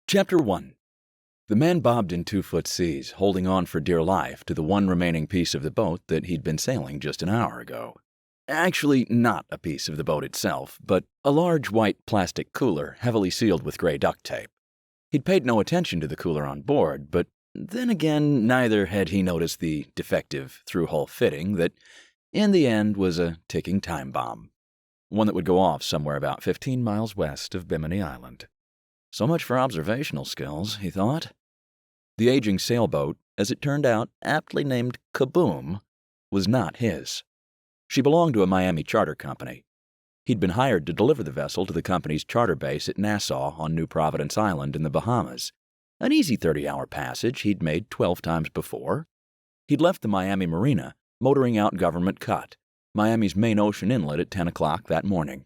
Chapter 1. The man bobbed in 2-foot seas, holding on for dear life to the one remaining piece of the boat that he'd been sailing just an hour ago. Actually, not a piece of the boat itself, but a large white plastic cooler heavily sealed with gray duct tape. He'd paid no attention to the cooler on board, but then again, neither had he noticed the defective through-hull fitting that, in the end, was a ticking time bomb. One that would go off somewhere about 15 miles west of Bimini Island. So much for observational skills, he thought. The aging sailboat, as it turned out, aptly named Kaboom, was not his. She belonged to a Miami charter company. He'd been hired to deliver the vessel to the company's charter base at Nassau on New Providence Island in the Bahamas. An easy 30-hour passage he'd made 12 times before. He'd left the Miami marina, motoring out Government Cut, Miami's main ocean inlet at 10 o'clock that morning.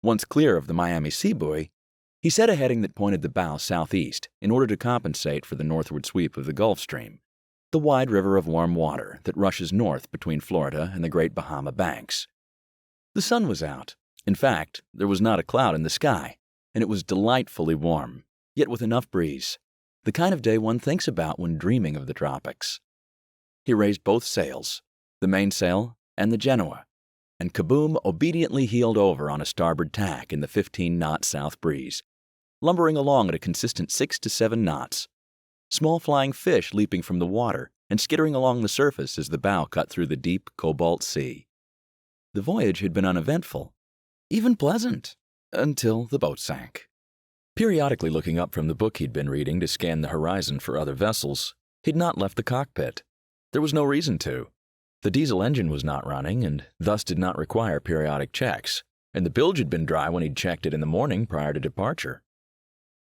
Once clear of the Miami sea buoy, he set a heading that pointed the bow southeast in order to compensate for the northward sweep of the Gulf Stream, the wide river of warm water that rushes north between Florida and the Great Bahama Banks. The sun was out. In fact, there was not a cloud in the sky, and it was delightfully warm, yet with enough breeze, the kind of day one thinks about when dreaming of the tropics. He raised both sails, the mainsail and the Genoa, and Kaboom obediently heeled over on a starboard tack in the 15-knot south breeze, lumbering along at a consistent 6 to 7 knots. Small flying fish leaping from the water and skittering along the surface as the bow cut through the deep cobalt sea. The voyage had been uneventful, even pleasant, until the boat sank. Periodically looking up from the book he'd been reading to scan the horizon for other vessels, he'd not left the cockpit. There was no reason to. The diesel engine was not running and thus did not require periodic checks, and the bilge had been dry when he'd checked it in the morning prior to departure.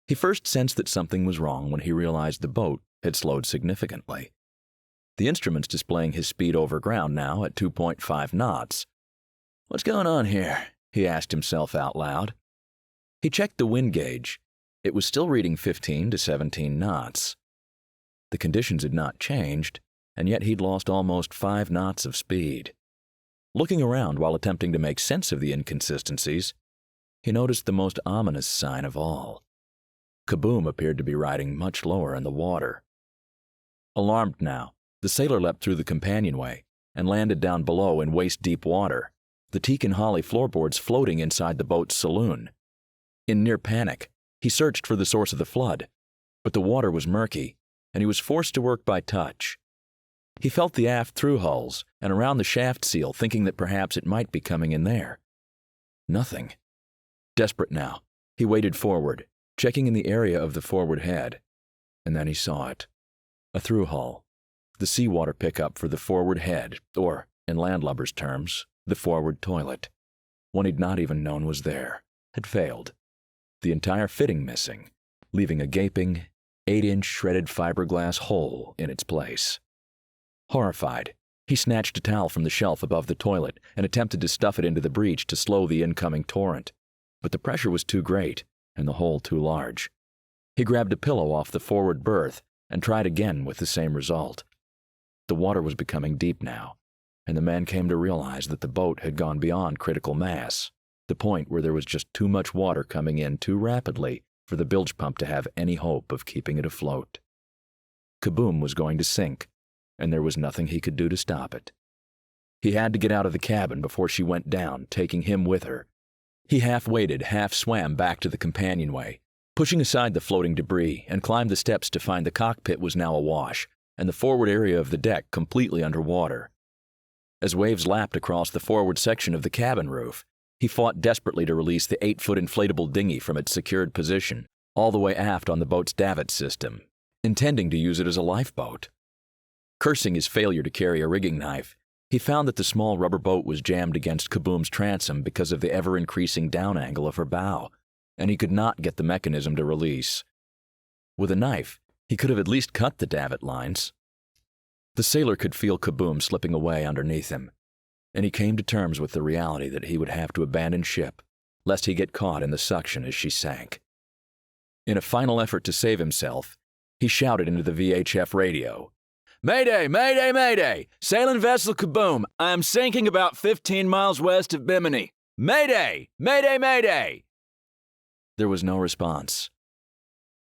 He first sensed that something was wrong when he realized the boat had slowed significantly. The instruments displaying his speed over ground now at 2.5 knots. "What's going on here?" he asked himself out loud. He checked the wind gauge. It was still reading 15 to 17 knots. The conditions had not changed, and yet he'd lost almost 5 knots of speed. Looking around while attempting to make sense of the inconsistencies, he noticed the most ominous sign of all. Kaboom appeared to be riding much lower in the water. Alarmed now, the sailor leapt through the companionway and landed down below in waist-deep water, the teak and holly floorboards floating inside the boat's saloon. In near panic, he searched for the source of the flood, but the water was murky, and he was forced to work by touch. He felt the aft through hulls and around the shaft seal, thinking that perhaps it might be coming in there. Nothing. Desperate now, he waded forward, checking in the area of the forward head, and then he saw it. A through hull, the seawater pickup for the forward head, or, in landlubbers' terms, the forward toilet. One he'd not even known was there, had failed. The entire fitting missing, leaving a gaping, 8-inch shredded fiberglass hole in its place. Horrified, he snatched a towel from the shelf above the toilet and attempted to stuff it into the breach to slow the incoming torrent, but the pressure was too great and the hole too large. He grabbed a pillow off the forward berth and tried again with the same result. The water was becoming deep now, and the man came to realize that the boat had gone beyond critical mass, the point where there was just too much water coming in too rapidly for the bilge pump to have any hope of keeping it afloat. Kaboom was going to sink, and there was nothing he could do to stop it. He had to get out of the cabin before she went down, taking him with her. He half-waded, half-swam back to the companionway, pushing aside the floating debris, and climbed the steps to find the cockpit was now awash, and the forward area of the deck completely underwater. As waves lapped across the forward section of the cabin roof, he fought desperately to release the 8-foot inflatable dinghy from its secured position, all the way aft on the boat's davit system, intending to use it as a lifeboat. Cursing his failure to carry a rigging knife, he found that the small rubber boat was jammed against Kaboom's transom because of the ever-increasing down angle of her bow, and he could not get the mechanism to release. With a knife, he could have at least cut the davit lines. The sailor could feel Kaboom slipping away underneath him, and he came to terms with the reality that he would have to abandon ship, lest he get caught in the suction as she sank. In a final effort to save himself, he shouted into the VHF radio, "Mayday, mayday, mayday! Sailing vessel Kaboom, I am sinking about 15 miles west of Bimini. Mayday, mayday, mayday!" There was no response.